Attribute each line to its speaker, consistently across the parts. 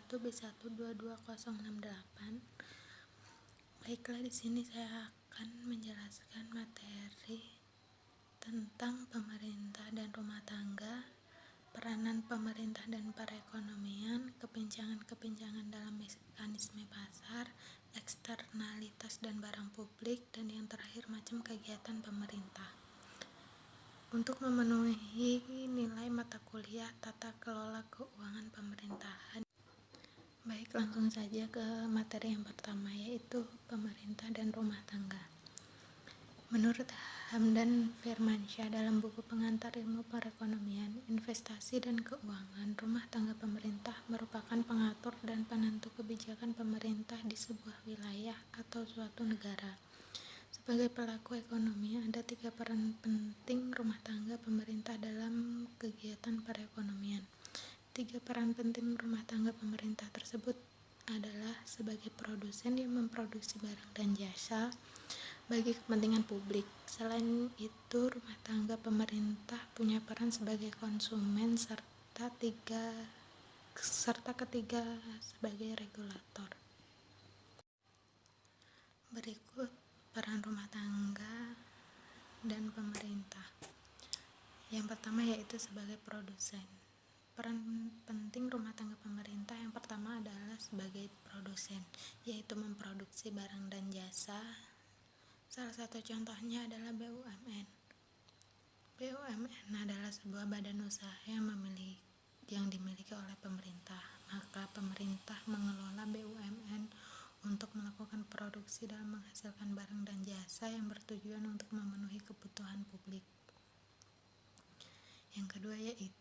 Speaker 1: B1B1222068. Baiklah, di sini saya akan menjelaskan materi tentang pemerintah dan rumah tangga, peranan pemerintah dan perekonomian, kepincangan-kepincangan dalam mekanisme pasar, eksternalitas dan barang publik, dan yang terakhir macam kegiatan pemerintah. Untuk memenuhi nilai mata kuliah Tata Kelola Keuangan Pemerintahan. Baik, langsung saja ke materi yang pertama, yaitu pemerintah dan rumah tangga. Menurut Hamdan Firmansyah dalam buku Pengantar Ilmu Perekonomian, Investasi dan Keuangan, rumah tangga pemerintah merupakan pengatur dan penentu kebijakan pemerintah di sebuah wilayah atau suatu negara. Sebagai pelaku ekonomi, ada 3 peran penting rumah tangga pemerintah dalam kegiatan perekonomian. 3 peran penting rumah tangga pemerintah tersebut adalah sebagai produsen yang memproduksi barang dan jasa bagi kepentingan publik. Selain itu, rumah tangga pemerintah punya peran sebagai konsumen serta ketiga sebagai regulator. Berikut peran rumah tangga dan pemerintah. Yang pertama yaitu sebagai produsen. Peran penting rumah tangga pemerintah yang pertama adalah sebagai produsen, yaitu memproduksi barang dan jasa. Salah satu contohnya adalah BUMN. BUMN adalah sebuah badan usaha yang dimiliki oleh pemerintah. Maka pemerintah mengelola BUMN untuk melakukan produksi dan menghasilkan barang dan jasa yang bertujuan untuk memenuhi kebutuhan publik. Yang kedua yaitu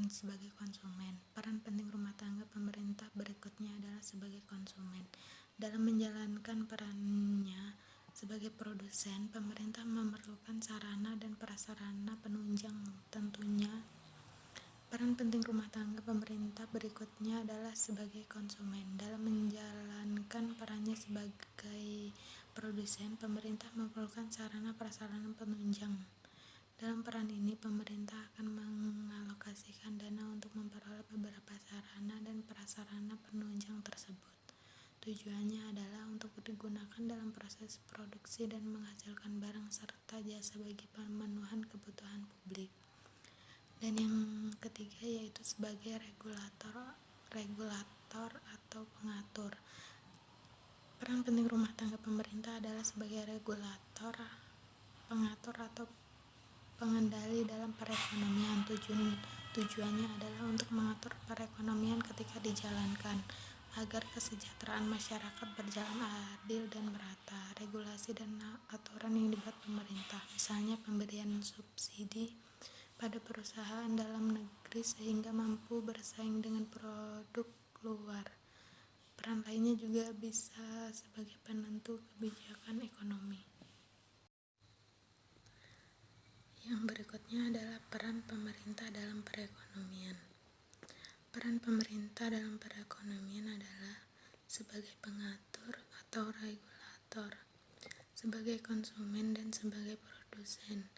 Speaker 1: sebagai konsumen. Peran penting rumah tangga pemerintah berikutnya adalah sebagai konsumen. Dalam menjalankan perannya sebagai produsen, pemerintah memerlukan sarana dan prasarana penunjang. Tentunya peran penting rumah tangga pemerintah berikutnya adalah sebagai konsumen. Dalam menjalankan perannya sebagai produsen, pemerintah memerlukan sarana prasarana penunjang. Dalam peran ini, pemerintah akan mengalokasikan dana untuk memperoleh beberapa sarana dan prasarana penunjang tersebut. Tujuannya adalah untuk digunakan dalam proses produksi dan menghasilkan barang serta jasa bagi pemenuhan kebutuhan publik. Dan yang ketiga yaitu sebagai regulator atau pengatur. Peran penting rumah tangga pemerintah adalah sebagai regulator, pengatur atau pengendali dalam perekonomian. Tujuannya adalah untuk mengatur perekonomian ketika dijalankan agar kesejahteraan masyarakat berjalan adil dan merata. Regulasi dan aturan yang dibuat pemerintah, misalnya pemberian subsidi pada perusahaan dalam negeri sehingga mampu bersaing dengan produk luar. Peran lainnya juga bisa sebagai penentu kebijakan ekonomi. Yang berikutnya adalah peran pemerintah dalam perekonomian. Peran pemerintah dalam perekonomian adalah sebagai pengatur atau regulator, sebagai konsumen, dan sebagai produsen.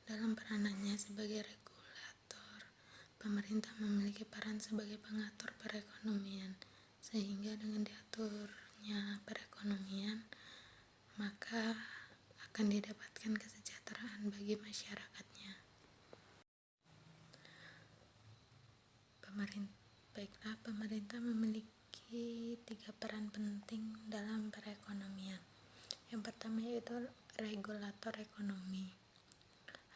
Speaker 1: Dalam peranannya sebagai regulator, pemerintah memiliki peran sebagai pengatur perekonomian, sehingga dengan diaturnya perekonomian, maka akan didapatkan kesejahteraan bagi masyarakatnya. Pemerintah memiliki 3 peran penting dalam perekonomian. Yang pertama yaitu regulator ekonomi.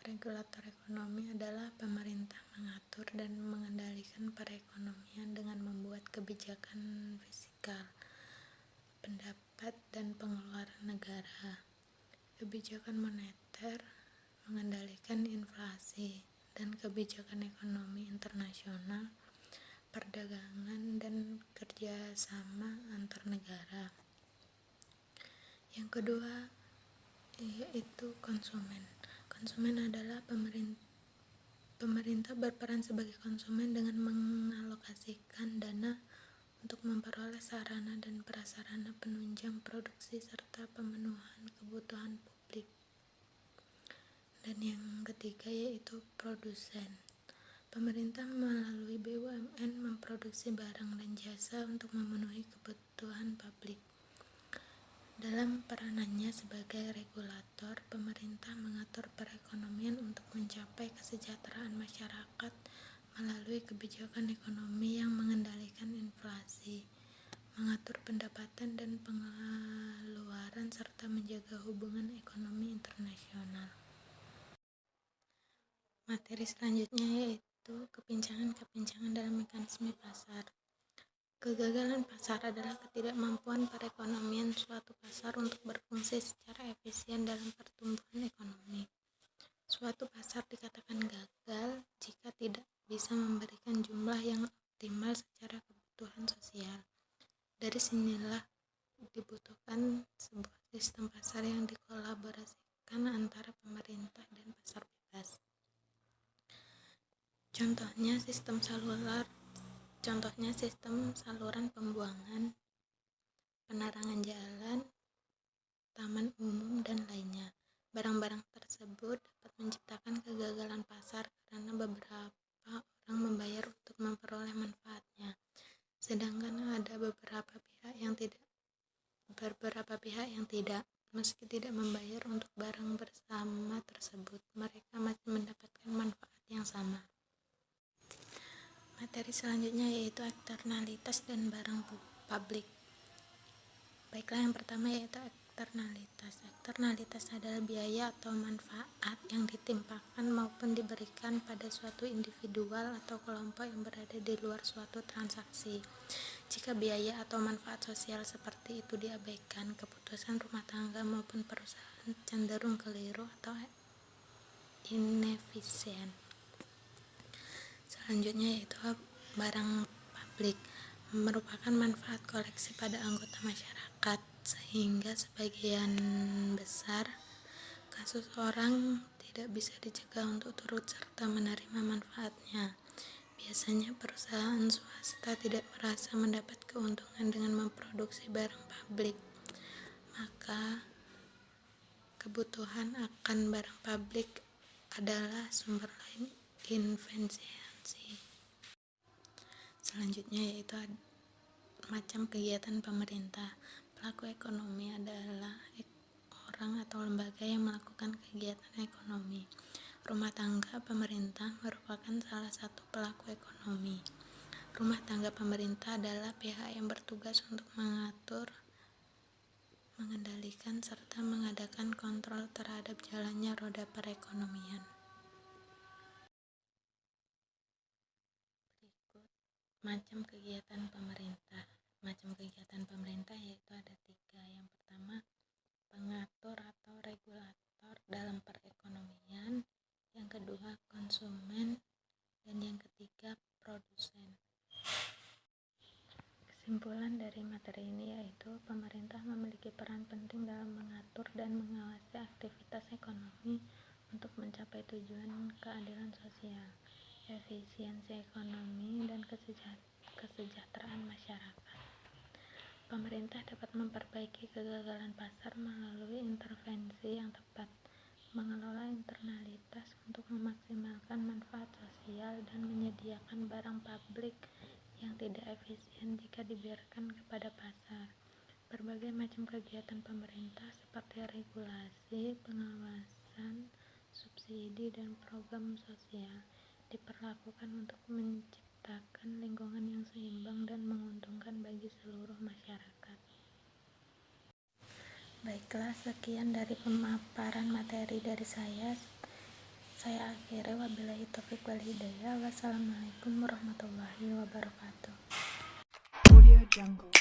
Speaker 1: Regulator ekonomi adalah pemerintah mengatur dan mengendalikan perekonomian dengan membuat kebijakan fiskal, pendapat, dan pengeluaran negara. Kebijakan moneter mengendalikan inflasi, dan kebijakan ekonomi internasional, perdagangan, dan kerjasama antar negara. Yang kedua yaitu konsumen. Konsumen adalah pemerintah berperan sebagai konsumen dengan mengalokasikan dana untuk memperoleh sarana dan prasarana penunjang produksi serta pemenuhan kebutuhan publik. Dan yang ketiga yaitu produsen. Pemerintah melalui BUMN memproduksi barang dan jasa untuk memenuhi kebutuhan publik. Dalam peranannya sebagai regulator, pemerintah mengatur perekonomian untuk mencapai kesejahteraan masyarakat melalui kebijakan ekonomi yang mengendalikan inflasi, mengatur pendapatan dan pengeluaran, serta menjaga hubungan ekonomi internasional. Materi selanjutnya yaitu kepincangan dalam mekanisme pasar. Kegagalan pasar adalah ketidakmampuan perekonomian suatu pasar untuk berfungsi secara efisien dalam pertumbuhan ekonomi. Suatu pasar dikatakan gagal jika tidak bisa memberikan jumlah yang optimal secara kebutuhan sosial. Dari sinilah dibutuhkan sebuah sistem pasar yang dikolaborasikan antara pemerintah dan pasar bebas. Contohnya sistem saluran pembuangan, penerangan jalan, taman umum, dan lainnya. Barang-barang tersebut dapat menciptakan kegagalan pasar karena beberapa orang membayar untuk memperoleh manfaatnya, sedangkan ada beberapa pihak yang tidak. Meski tidak membayar untuk barang bersama tersebut, mereka masih mendapatkan manfaat yang sama. Materi selanjutnya yaitu eksternalitas dan barang publik. Baiklah, yang pertama yaitu eksternalitas. Eksternalitas adalah biaya atau manfaat yang ditimpakan maupun diberikan pada suatu individual atau kelompok yang berada di luar suatu transaksi. Jika biaya atau manfaat sosial seperti itu diabaikan, keputusan rumah tangga maupun perusahaan cenderung keliru atau inefisien. Selanjutnya yaitu barang publik, merupakan manfaat koleksi pada anggota masyarakat, sehingga sebagian besar kasus orang tidak bisa dicegah untuk turut serta menerima manfaatnya. Biasanya perusahaan swasta tidak merasa mendapat keuntungan dengan memproduksi barang publik, maka kebutuhan akan barang publik adalah sumber lain efisiensi. Selanjutnya yaitu macam kegiatan pemerintah. Pelaku ekonomi adalah orang atau lembaga yang melakukan kegiatan ekonomi. Rumah tangga pemerintah merupakan salah satu pelaku ekonomi. Rumah tangga pemerintah adalah pihak yang bertugas untuk mengatur, mengendalikan, serta mengadakan kontrol terhadap jalannya roda perekonomian. Macam kegiatan pemerintah. Macam kegiatan pemerintah yaitu ada 3. Yang pertama, pengatur atau regulator dalam perekonomian. Yang kedua, konsumen. Dan yang ketiga, produsen. Kesimpulan dari materi ini yaitu pemerintah memiliki peran penting dalam mengatur dan mengawasi aktivitas ekonomi untuk mencapai tujuan keadilan sosial, efisiensi ekonomi, dan kesejahteraan masyarakat. Pemerintah dapat memperbaiki kegagalan pasar melalui intervensi yang tepat, mengelola internalitas untuk memaksimalkan manfaat sosial, dan menyediakan barang publik yang tidak efisien jika dibiarkan kepada pasar. Berbagai macam kegiatan pemerintah seperti regulasi, pengawasan, subsidi, dan program sosial diperlakukan untuk menciptakan lingkungan yang seimbang dan menguntungkan bagi seluruh masyarakat. Baiklah, sekian dari pemaparan materi dari saya. Saya akhiri, wabillahi taufiq wal hidayah. Wassalamualaikum warahmatullahi wabarakatuh. Audio Jungle.